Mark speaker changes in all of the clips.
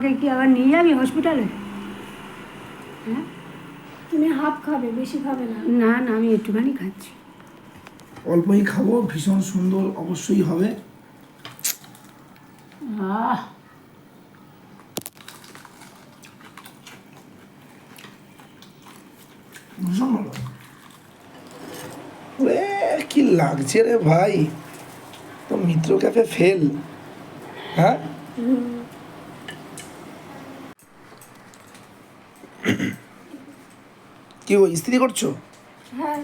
Speaker 1: কি আবার নিয়ে যাবি হসপিটালে? হ্যাঁ,
Speaker 2: তুমি হাফ খাবে, বেশি খাবে না।
Speaker 1: না না, আমি একটুখানি খাচ্ছি।
Speaker 3: অল্পই খাবো, ভীষণ সুন্দর অবশ্যই হবে।
Speaker 1: আহ,
Speaker 3: ভীষণ ভালো। ওরে কি লাগছে রে ভাই, তো মিত্র ক্যাফে ফেল। হ্যাঁ, কি ও ইস্ত্রি করছো?
Speaker 2: হ্যাঁ,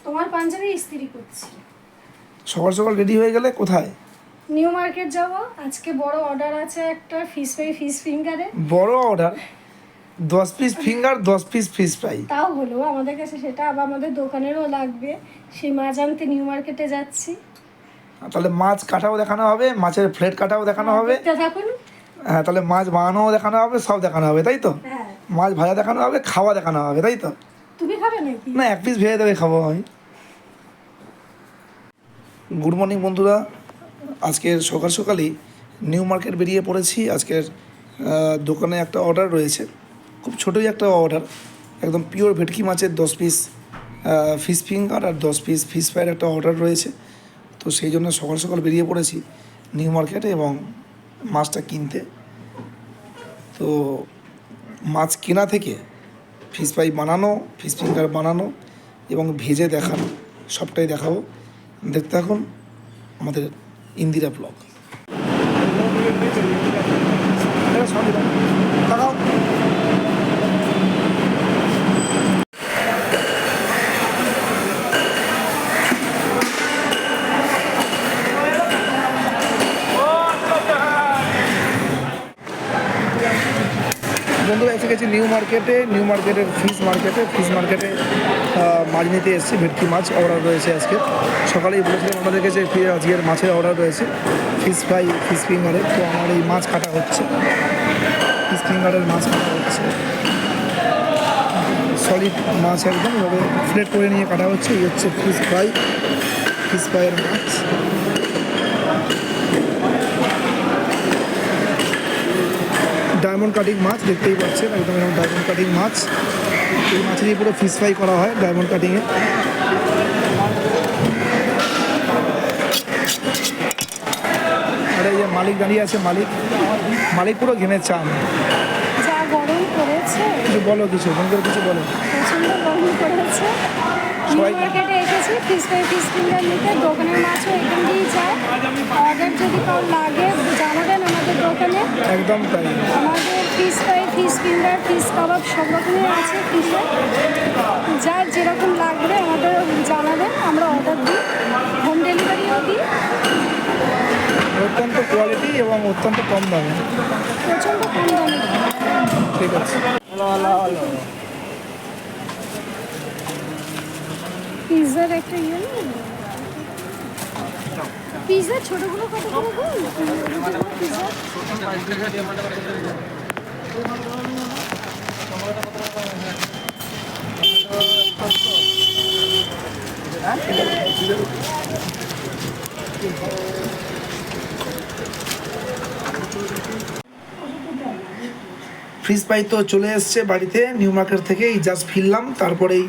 Speaker 2: তোমার পাঞ্জাবি ইস্ত্রি করছি।
Speaker 3: সকাল সকাল রেডি হয়ে গেলে কোথায়?
Speaker 2: নিউ মার্কেট যাব, আজকে বড় অর্ডার আছে একটা ফিশ ফ্রাই, ফিশ ফিঙ্গারে।
Speaker 3: বড় order? 10 piece finger, 10 piece fish fry?
Speaker 2: তাও হলো আমাদের কাছে, সেটা আবার আমাদের দোকানেরও লাগবে। সেই মাছ আনতে নিউ মার্কেটে যাচ্ছি।
Speaker 3: তাহলে মাছ কাটাও দেখানো হবে, মাছের প্লেট কাটাও দেখানো হবে।
Speaker 2: দেখতে থাকুন।
Speaker 3: হ্যাঁ, তাহলে মাছ বানানোও দেখানো হবে, সব দেখানো হবে, তাই তো?
Speaker 2: হ্যাঁ,
Speaker 3: মাছ ভাজা দেখানো হবে, খাওয়া দেখানো হবে, তাই তো?
Speaker 2: তুমি খাবে নাকি?
Speaker 3: না, 1 পিস ভেজে দেবে, খাবো আমি। গুড মর্নিং বন্ধুরা, আজকের সকাল সকালই নিউ মার্কেট বেরিয়ে পড়েছি। আজকের দোকানে একটা অর্ডার রয়েছে, খুব ছোটোই একটা অর্ডার, একদম পিওর ভেটকি মাছের 10 পিস ফিশ ফিঙ্গার আর 10 পিস ফিশ ফ্রাইয়ের একটা অর্ডার রয়েছে। তো সেই জন্য সকাল সকাল বেরিয়ে পড়েছি নিউ মার্কেটে এবং মাছটা কিনতে। তো মাছ কেনা থেকে ফিশ ফ্রাই বানানো, ফিশ ফিঙ্গার বানানো এবং ভেজে দেখানো, সবটাই দেখাবো। দেখতে থাকুন আমাদের ইন্দিরা ব্লগ। বন্ধুরা এসে গেছি নিউ মার্কেটের ফিশ মার্কেটে মাছ নিতে এসেছি। ভেটকি মাছ অর্ডার রয়েছে আজকে। সকালেই বলেছিলাম আমাদের কাছে আজকের মাছের অর্ডার রয়েছে, ফিশ ফ্রাই, ফিশ ফিঙ্গারের। তো আমার এই মাছ কাটা হচ্ছে, ফিশ ফিঙ্গারের মাছ কাটা হচ্ছে। সলিড মাছ একদম এভাবে ফ্লেট করে নিয়ে কাটা হচ্ছে। এই হচ্ছে ফিশ ফ্রাইয়ের মাছ। ডায়মন্ড কাটিং মাছ দেখতেই পাচ্ছেন, একদম এরকম ডায়মন্ড কাটিং মাছ। এই মাছেরই পুরো ফিশ ফ্রাই করা হয় ডায়মন্ড কাটিংয়ে। আর এই যে মালিক দাঁড়িয়ে আছে, মালিক পুরো ঘেমে চান।
Speaker 2: যা গরম পড়েছে,
Speaker 3: কিছু বলো, কিছু বন্ধুদের কিছু বলো।
Speaker 2: প্রচন্ড গরম পড়েছে। নিউ মার্কেটে এসেছি ফিশ ফ্রাই, ফিশ ফিঙ্গার নিতে। দোকানের মাছও এখান দিয়েই যায়। অর্ডার যদি কারো লাগে জানাবেন আমাদের দোকানে।
Speaker 3: একদম তাই।
Speaker 2: আমাদের ফিশ ফ্রাই, ফিশ ফিঙ্গার, ফিশ কাবাব সব রকমের আছে ফিশে। যার যেরকম লাগবে আমাদের জানাবেন, আমরা অর্ডার দিই, হোম ডেলিভারিও দিই।
Speaker 3: অত্যন্ত কোয়ালিটি এবং অত্যন্ত কম দামে।
Speaker 2: প্রচণ্ড কম দামে।
Speaker 3: ঠিক আছে।
Speaker 2: পিৎজার একটা ইয়ে নেই? পিৎজার ছোটোগুলো কত করে গো? পিৎজা
Speaker 3: ফিশ ফ্রাই তো চলে এসছে বাড়িতে নিউ মার্কেট থেকে। এই জাস্ট ফিরলাম, তারপরেই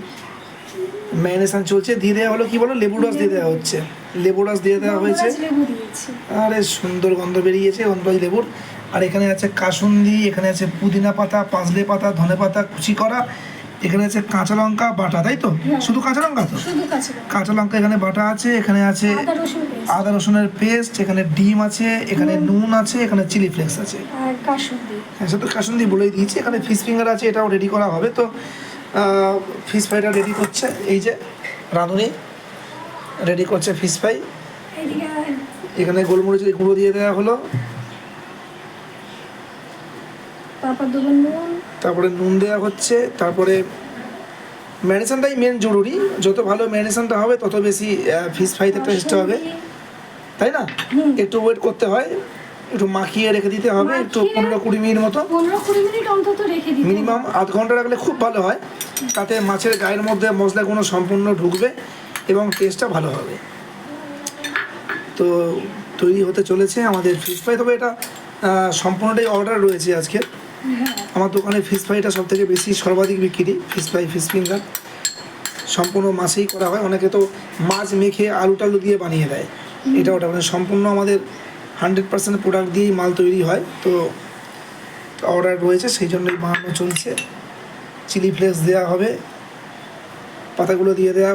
Speaker 3: ম্যারিনেশন চলছে। দিয়ে দেওয়া হলো, কি বলো, লেবু রস দিয়ে দেওয়া হচ্ছে। লেবু রস দিয়ে দেওয়া হয়েছে।
Speaker 2: লেবু দিয়েছি।
Speaker 3: আরে সুন্দর গন্ধ বেরিয়েছে গন্ধরাজ লেবুর। আর এখানে আছে কাসুন্দি, এখানে আছে পুদিনা পাতা, পাঁচলে পাতা, ধনে পাতা কুচি করা, এখানে আছে কাঁচা লঙ্কা বাটা, তাই তো? শুধু কাঁচা লঙ্কা তো?
Speaker 2: শুধু কাঁচা
Speaker 3: কাঁচা লঙ্কা এখানে বাটা আছে, এখানে আছে আদা রসুনের পেস্ট, এখানে ডিম আছে, এখানে নুন আছে, এখানে চিলি ফ্লেক্স আছে,
Speaker 2: আর কাসুন্দি।
Speaker 3: হ্যাঁ সে তো কাসুন্দি বলেই দিয়েছি। এখানে ফিশ ফিঙ্গার আছে, এটাও রেডি করা হবে। তো ফিশ ফ্রাইটা রেডি করছে, এই যে রাঁধুনি রেডি করছে ফিশ ফ্রাই। এখানে গোলমরিচের গুঁড়ো দিয়ে দেওয়া হলো, তারপরে নুন দেওয়া হচ্ছে, তারপরে ম্যারিনেশনটাই মেন জরুরি। যত ভালো ম্যারিনেশনটা হবে তত বেশি ফিশ ফ্রাইতে টেস্ট হবে, তাই না? একটু ওয়েট করতে হয়, একটু মাখিয়ে রেখে দিতে হবে, একটু 15-20 মিনিট মতো,
Speaker 2: 15-20 মিনিট অন্তত রেখে দিতে।
Speaker 3: মিনিমাম আধ ঘন্টা রাখলে খুব ভালো হয়। তাতে মাছের গায়ের মধ্যে মশলাগুলো সম্পূর্ণ ঢুকবে এবং টেস্টটা ভালো হবে। তো তৈরি হতে চলেছে আমাদের ফিশ ফ্রাই। তবে এটা সম্পূর্ণটাই অর্ডার রয়েছে আজকে। আমার দোকানে ফিশ ফ্রাইটা সব থেকে বেশি সর্বাধিক বিক্রি। ফিশ ফ্রাই, ফিশ ফিঙ্গার সম্পূর্ণ মাছেই করা হয়। অনেকে তো মাছ মেখে আলু টালু দিয়ে বানিয়ে দেয়, এটা ওটা মানে সম্পূর্ণ আমাদের 100% প্রোডাক্ট দিয়েই মাল তৈরি হয়। তো অর্ডার রয়েছে, সেই জন্যই বানানো চলছে। চিলি ফ্লেক্স দেওয়া হবে, পাতাগুলো দিয়ে দেওয়া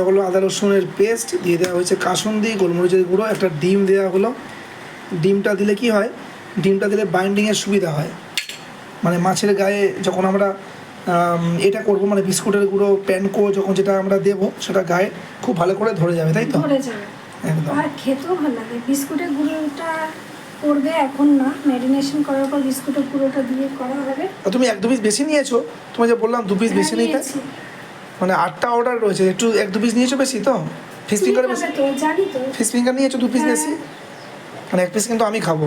Speaker 3: হলো, আদা রসুনের পেস্ট, দিয়ে দেওয়া হয়েছে কাসুন্দি, গোলমরিচের গুঁড়ো, একটা ডিম দেওয়া হলো। ডিমটা দিলে কি হয়, ডিমটা দিলে বাইন্ডিংয়ের সুবিধা হয়। মানে মাছের গায়ে যখন আমরা এটা করবো, মানে বিস্কুটের গুঁড়ো প্যানকো যখন যেটা আমরা দেবো, সেটা গায়ে খুব ভালো করে ধরে যাবে, তাই তো?
Speaker 2: ধরে যাবে
Speaker 3: একদম।
Speaker 2: আর খেতেও ভালো লাগে। বিস্কুটের গুঁড়োটা করবে এখন না, ম্যারিনেশন করার পর বিস্কুটের গুঁড়োটা দিয়ে করা হবে।
Speaker 3: তুমি 1-2 পিস বেশি নিয়েছো, তোমায় যে বললাম 2 পিস
Speaker 2: হ্যাঁ,
Speaker 3: বেশি নিতে।
Speaker 2: নিয়েছি।
Speaker 3: মানে 8টা অর্ডার রয়েছে, একটু 1-2 পিস নিয়েছো বেশি তো? ফিশ
Speaker 2: ঠিক
Speaker 3: ফিঙ্গার
Speaker 2: আছে
Speaker 3: বেশি,
Speaker 2: তো, জানি তো।
Speaker 3: ফিশ ফিঙ্গার নিয়েছো 2 পিস
Speaker 2: হ্যাঁ।
Speaker 3: বেশি, মানে 1 পিস কিন্তু আমি খাবো।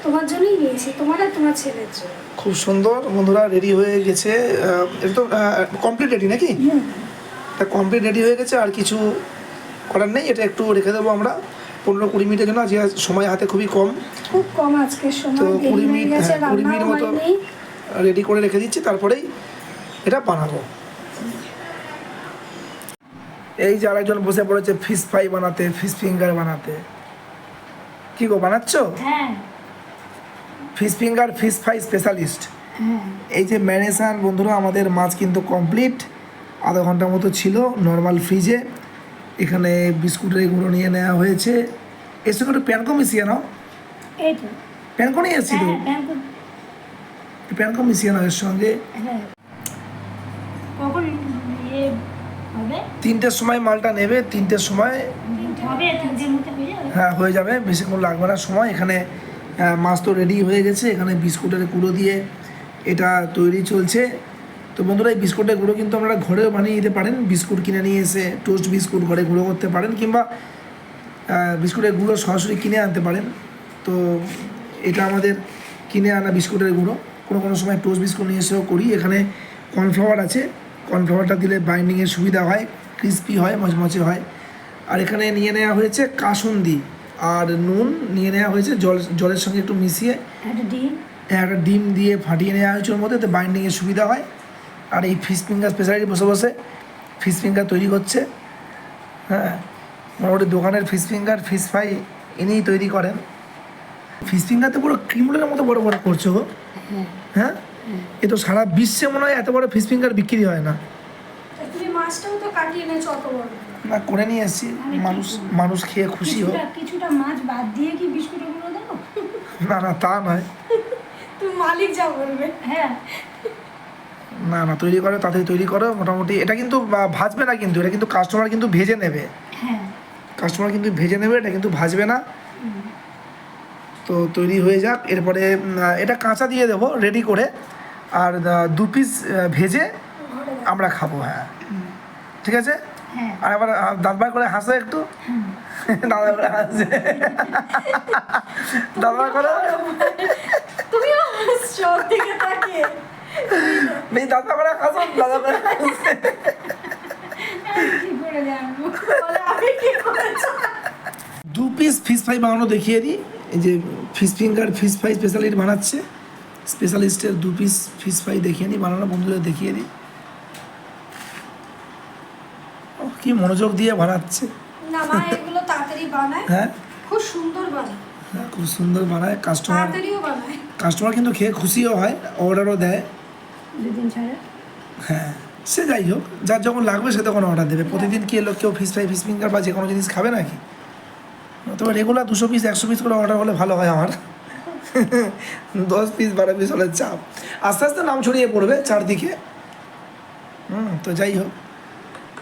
Speaker 2: তোমার জন্যই নিয়েছি, তোমার আর তোমার ছেলের জন্য।
Speaker 3: খুব সুন্দর বন্ধুরা, রেডি হয়ে গেছে। এটা তো কমপ্লিট রেডি নাকি? তা কমপ্লিট রেডি হয়ে গেছে, আর কিছু করার নেই। এটা একটু রেখে দেবো আমরা 15-20 মিনিটের জন্য। আজকে সময় হাতে খুবই কম,
Speaker 2: খুব কম আজকের
Speaker 3: তো
Speaker 2: সময়,
Speaker 3: 20
Speaker 2: দেরি হয়ে
Speaker 3: মিনিট,
Speaker 2: গেছে,
Speaker 3: 20 মিনিট
Speaker 2: রান্নাও
Speaker 3: মতো
Speaker 2: হয়নি।
Speaker 3: রেডি করে রেখে দিচ্ছি, তারপরেই এটা বানাবো। এই যে আরেকজন বসে পড়েছে ফিশ ফ্রাই বানাতে, ফিশ ফিঙ্গার বানাতে। কি গো, বানাচ্ছ?
Speaker 2: হ্যাঁ
Speaker 3: fish finger, fish fry specialist. এই যে ম্যারিনেশন বন্ধুরা, আমাদের মাছ কিন্তু কমপ্লিট। আধা ঘন্টার মতো ছিল নর্মাল ফ্রিজে। এখানে বিস্কুটের গুঁড়ো নিয়ে নেওয়া হয়েছে, এর সঙ্গে একটু প্যানকো মিশিয়ে নাও।
Speaker 2: এই তো।
Speaker 3: প্যানকো নিয়ে এসেছি তো,
Speaker 2: হ্যাঁ, ব্যাংক-
Speaker 3: প্যানকো মিশিয়ে নাও এর সঙ্গে।
Speaker 2: হ্যাঁ। কখন ইয়ে হবে?
Speaker 3: 3টের সময় মালটা নেবে, 3টের সময়।
Speaker 2: হবে 3টের মধ্যে হয়ে যাবে।
Speaker 3: হ্যাঁ, হয়ে যাবে, বেশিক্ষণ লাগবে না সময়। এখানে মাছ তো রেডি হয়ে গেছে, এখানে বিস্কুটের গুঁড়ো দিয়ে এটা তৈরি চলছে। তো বন্ধুরা, এই বিস্কুটের গুঁড়ো কিন্তু আপনারা ঘরেও বানিয়ে নিতে পারেন। বিস্কুট কিনে নিয়ে এসে টোস্ট বিস্কুট ঘরে গুঁড়ো করতে পারেন, কিংবা বিস্কুটের গুঁড়ো সরাসরি কিনে আনতে পারেন। তো এটা আমাদের কিনে আনা বিস্কুটের গুঁড়ো। কোনো সময় টোস্ট বিস্কুট নিয়ে এসেও করি। এখানে কর্নফ্লাওয়ার আছে, কর্নফ্লাওয়ারটা দিলে বাইন্ডিংয়ের সুবিধা হয়, ক্রিস্পি হয়, মচমচে হয়। আর এখানে নিয়ে নেওয়া হয়েছে কাসুন্দি আর নুন, নিয়ে নেওয়া হয়েছে জলের সঙ্গে একটু মিশিয়ে।
Speaker 2: একটা ডিম।
Speaker 3: একটা ডিম দিয়ে ফাটিয়ে নেওয়া হয়েছে ওর মধ্যে, তো বাইন্ডিংয়ের সুবিধা হয়। আর এই ফিশ ফিঙ্গার স্পেশালিটি বসে বসে ফিশ ফিঙ্গার তৈরি করছে। হ্যাঁ, মোটামুটি দোকানের ফিশ ফিঙ্গার, ফিশ ফ্রাই ইনিই তৈরি করেন। ফিশ ফিঙ্গার তো পুরো ক্রিমুলের মতো বড় বড় করছো গো। হ্যাঁ, এ তো সারা বিশ্বে মনে হয় এত বড় ফিশ ফিঙ্গার বিক্রি হয় না।
Speaker 2: তুমি মাছটাও তো কাটিয়ে এনেছো অত বড়।
Speaker 3: না, করে নিয়ে এসেছি, মানুষ খেয়ে খুশি হোক।
Speaker 2: কিছুটা মাছ বাদ দিয়ে কি বিস্কুটের গুঁড়ো দেবো?
Speaker 3: না, তা নয়।
Speaker 2: তুমি মালিক যা বলবে। হ্যাঁ,
Speaker 3: না, তৈরি করো, তাড়াতাড়ি তৈরি করো। মোটামুটি এটা কিন্তু ভাজবে না, কিন্তু এটা কিন্তু কাস্টমার কিন্তু ভেজে নেবে।
Speaker 2: হ্যাঁ,
Speaker 3: কাস্টমার কিন্তু ভেজে নেবে, এটা কিন্তু ভাজবে না। তো তৈরি হয়ে যাক, এরপরে এটা কাঁচা দিয়ে দেবো রেডি করে, আর 2 পিস ভেজে আমরা খাবো। হ্যাঁ, ঠিক আছে।
Speaker 2: হ্যাঁ।
Speaker 3: আর আবার দাঁত বার করে হাসো একটু, দাদা করে হাসছে, দাদা বার করে,
Speaker 2: তুমিও হাসছো দিকে তাকিয়ে।
Speaker 3: বেশ দাদা করে হাসো, দাদা করে হাসছে।
Speaker 2: কি করে জানবো? বলো আমি কি করেছি?
Speaker 3: 2 পিস ফিশ ফ্রাই বানানো দেখিয়ে দিই। এই যে fish finger, fish fry specialist বানাচ্ছে, স্পেশালিস্টের 2 পিস ফিশ ফ্রাই দেখিয়ে নিই, বানানো বন্ধুদের দেখিয়ে দিই। কি মনোযোগ দিয়ে বানাচ্ছে।
Speaker 2: না মা, এগুলো তাড়াতাড়ি বানায়।
Speaker 3: হ্যাঁ,
Speaker 2: খুব সুন্দর বানায়।
Speaker 3: খুব সুন্দর বানায়।
Speaker 2: তাড়াতাড়িও বানায়।
Speaker 3: কাস্টমার কিন্তু খেয়ে খুশিও হয়, অর্ডারও দেয়।
Speaker 2: 2 দিন ছাড়া।
Speaker 3: হ্যাঁ, সে যাই হোক, যার যখন লাগবে সে তখন অর্ডার দেবে। প্রতিদিন কি লোক কেউ ফিশ ফ্রাই, ফিশ ফিঙ্গার বা যে কোনো জিনিস খাবে নাকি? তবে রেগুলার 200 পিস 100 পিস করে অর্ডার হলে ভালো হয় আমার। 10 পিস 12 পিস হলে চাপ। আস্তে আস্তে নাম ছড়িয়ে পড়বে চারদিকে। তো যাই হোক,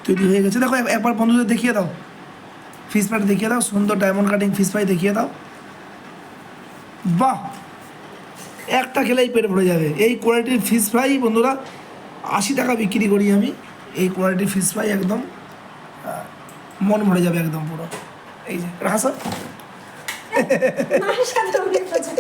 Speaker 3: তৈরি হয়ে গেছে। দেখো, একবার বন্ধুদের দেখিয়ে দাও, ফিশ ফ্রাই দেখিয়ে দাও, সুন্দর ডায়মন্ড কাটিং ফিশ ফ্রাই দেখিয়ে দাও। বাহ, একটা খেলেই পেট ভরে যাবে। এই কোয়ালিটির ফিশ ফ্রাই বন্ধুরা 80 টাকা বিক্রি করি আমি। এই কোয়ালিটির ফিশ ফ্রাই একদম মন ভরে যাবে একদম পুরো। এই যে হাসো।
Speaker 2: মায়ের সাথে উঠে গেছে।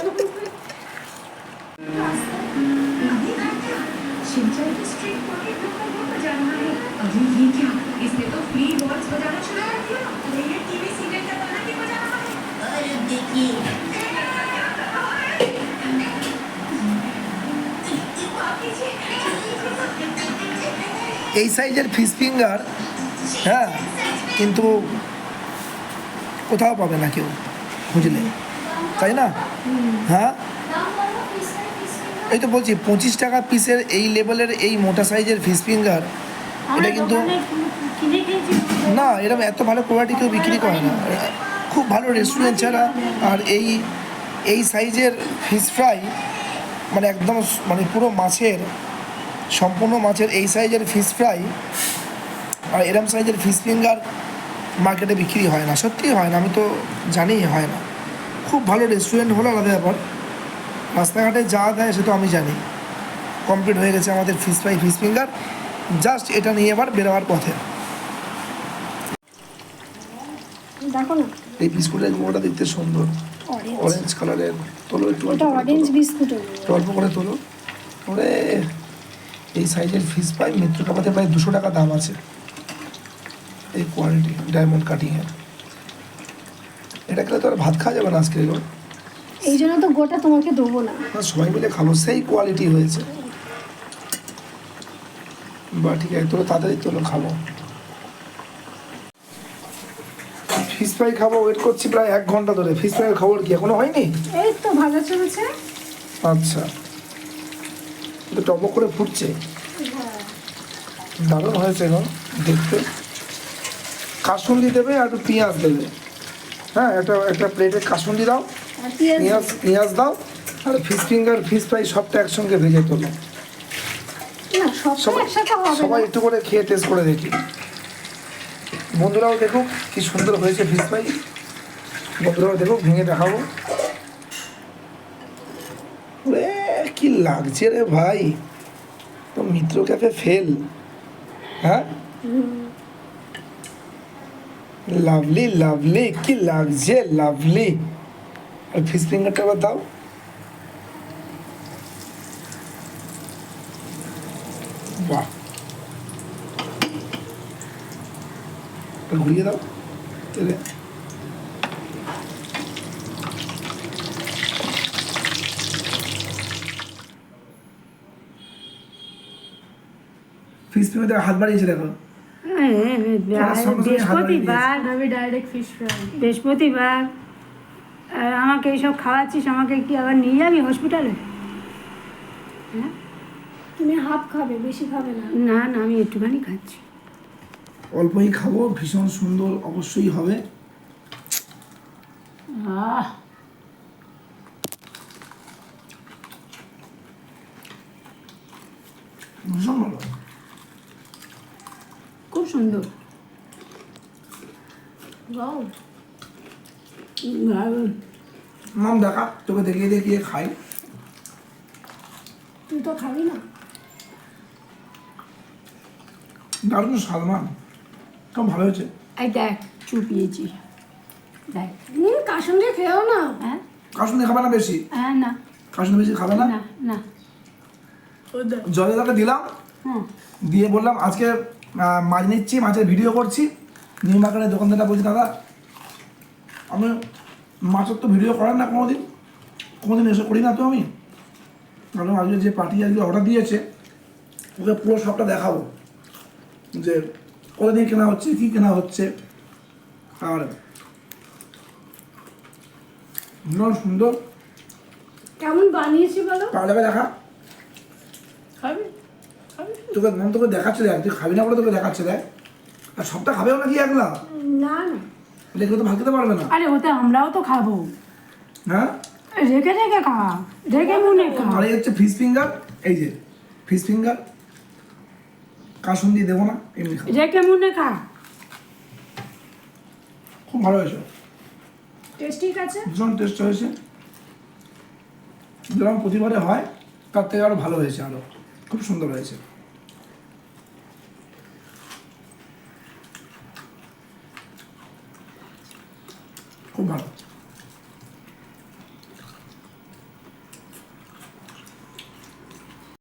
Speaker 4: सिंचाई के स्ट्रीट पॉकेट लोकल को बजाना है। अरे ये क्या, इसने तो फ्री बॉल्स बजाना शुरू कर दिया। अरे ये टीवी सीरियल का गाना नहीं बजा रहा है।
Speaker 5: और देखिए
Speaker 3: এই সাইজের ফিশ ফিঙ্গার, হ্যাঁ, কিন্তু কোথাও পাবে না কেউ বুঝলে, তাই না? হ্যাঁ, এই তো বলছি 25 টাকা পিসের এই লেভেলের এই মোটা সাইজের ফিশ ফিঙ্গার, এটা কিন্তু
Speaker 1: কিনে খেয়েছি।
Speaker 3: না, এরকম এত ভালো কোয়ালিটি কেউ বিক্রি করে না, খুব ভালো রেস্টুরেন্ট ছাড়া। আর এই সাইজের ফিশ ফ্রাই মানে একদম মানে পুরো মাছের, সম্পূর্ণ মাছের এই সাইজের ফিশ ফ্রাই আর এরম সাইজের ফিশ ফিঙ্গার মার্কেটে বিক্রি হয় না, সত্যিই হয় না, আমি তো জানি হয় না। খুব ভালো রেস্টুরেন্ট হলো আলাদা ব্যাপার, রাস্তাঘাটে যা দেয় সে তো আমি জানি। কমপ্লিট হয়ে গেছে আমাদের fish fry fish finger, just এটা নিয়ে এবার বেরোবার পথে।
Speaker 2: দেখো না,
Speaker 3: এই বিস্কুটের গুঁড়োটা দেখতে সুন্দর,
Speaker 2: অরেঞ্জ,
Speaker 3: অরেঞ্জ কালারের। তোলো একটু অল্প
Speaker 2: এটা
Speaker 3: করে
Speaker 2: অরেঞ্জ
Speaker 3: তোলো।
Speaker 2: বিস্কুটের।
Speaker 3: একটু অল্প করে তোলো। ওরে, এই সাইজের ফিশ ফ্রাই মিত্র কাপাতে প্রায় 200 টাকা দাম আছে। এই কোয়ালিটি ডায়মন্ড কাটিংয়ের, এটা খেলে তো আর ভাত খাওয়া যাবে না আজকে এগুলো।
Speaker 2: এই জন্য তো গোটা তোমাকে দেবো না।
Speaker 3: সবাই মিলে খাবো, সেই কোয়ালিটি হয়েছে। বা ঠিক আছে, তোলো তাড়াতাড়ি তোলো, খাবো ফিশ ফ্রাই খাবো। ওয়েট করছি প্রায় 1 ঘন্টা ধরে। ফিশ ফ্রাইয়ের খবর কি এখনো হয়নি?
Speaker 2: এই তো ভাজা চলেছে।
Speaker 3: আচ্ছা, এটা টপক করে ফুটছে, দারুণ হয়েছে এখন দেখতে। কাসুন্দি দেবে আর একটু পেঁয়াজ দেবে। হ্যাঁ, একটা প্লেটে কাসুন্দি দাও,
Speaker 2: আর পেঁয়াজ
Speaker 3: পেঁয়াজ দাও, আর ফিশ ফিঙ্গার ফিশ ফ্রাই সবটা একসঙ্গে ভেজে তোলো।
Speaker 2: না, সব একসাথে হবে
Speaker 3: সবাই
Speaker 2: না।
Speaker 3: একটু করে খেয়ে টেস্ট করে দেখি। বন্ধুরাও দেখুক কি সুন্দর হয়েছে ফিশ ফ্রাই, বন্ধুরাও দেখুক, ভেঙে দেখাবো। ওরে কি লাগছে রে ভাই, তো মিত্র ক্যাফে ফেল। হ্যাঁ, লাভলি লাভলি, কি লাগছে লাভলি। আর ফিশ ফিঙ্গারটা আবার দাও। বাহ, ঘুরিয়ে দাও তেলে। ফিশ ফিঙ্গার হাত বাড়িয়েছে দেখো।
Speaker 1: বৃহস্পতিবার,
Speaker 2: আমি ডাইরেক্ট ফিশ ফ্রাই।
Speaker 1: বৃহস্পতিবার আর আমাকে এইসব খাওয়াচ্ছিস, আমাকে কি আবার নিয়ে যাবি হসপিটালে? হ্যাঁ,
Speaker 2: তুমি হাফ খাবে, বেশি খাবে না।
Speaker 1: না না, আমি একটুখানি খাচ্ছি।
Speaker 3: অল্পই খাবো, ভীষণ সুন্দর অবশ্যই হবে।
Speaker 1: আহ,
Speaker 3: ভীষণ ভালো।
Speaker 1: খুব সুন্দর।
Speaker 2: ওয়াও,
Speaker 3: নাম দেখা, তোকে দেখিয়ে দেখিয়ে খাই।
Speaker 2: তুই তো খাবি না।
Speaker 3: দারুণ সালমান, কেমন ভালো হয়েছে।
Speaker 1: এই দেখ, চুপিয়েছি, দেখ।
Speaker 2: কাসুন্দি খেও না।
Speaker 1: হ্যাঁ
Speaker 3: কাসুন্দি খাবে না বেশি,
Speaker 1: হ্যাঁ, না
Speaker 3: কাসুন্দি বেশি খাবে না।
Speaker 1: না না।
Speaker 3: জলে তাকে দিলাম,
Speaker 1: হ্যাঁ,
Speaker 3: দিয়ে বললাম আজকে মাছ নিচ্ছি, মাছের ভিডিও করছি। নিউ মার্কেটের দোকানদারটা বলছি, দাদা আমি মাছের তো ভিডিও করেন না কোনোদিন এসে করি না তো আমি। কারণ আজকে যে পার্টি আজকে অর্ডার দিয়েছে ওকে পুরো সবটা দেখাবো, যে কতদিন কেনা হচ্ছে, কী কেনা হচ্ছে। আর ভীষণ সুন্দর।
Speaker 2: কেমন বানিয়েছি বলো?
Speaker 3: পাওয়া দেখা,
Speaker 2: খাবি?
Speaker 3: তোকে দেখাচ্ছে দেখ, তুই খাবি না বলে তোকে দেখাচ্ছে দেখ। আর সবটা খাবেও নাকি একলা?
Speaker 2: না না,
Speaker 3: রেখে তো ভাত খেতে পারবে না।
Speaker 1: আরে ওতে আমরাও তো খাবো,
Speaker 3: হ্যাঁ,
Speaker 1: রেখে রেখে খা, রেখে মনে খা।
Speaker 3: আর এই হচ্ছে ফিশ ফিঙ্গার, এই যে ফিশ ফিঙ্গার, কাসুন্দি দেবো না, এমনি খাবো।
Speaker 1: রেখে মনে খা।
Speaker 3: খুব ভালো হয়েছে,
Speaker 2: টেস্টি আছে।
Speaker 3: ভীষণ টেস্ট হয়েছে। যেরকম প্রতিবারে হয় তার থেকে আরও ভালো হয়েছে, আরও খুব সুন্দর হয়েছে। খুব ভালো।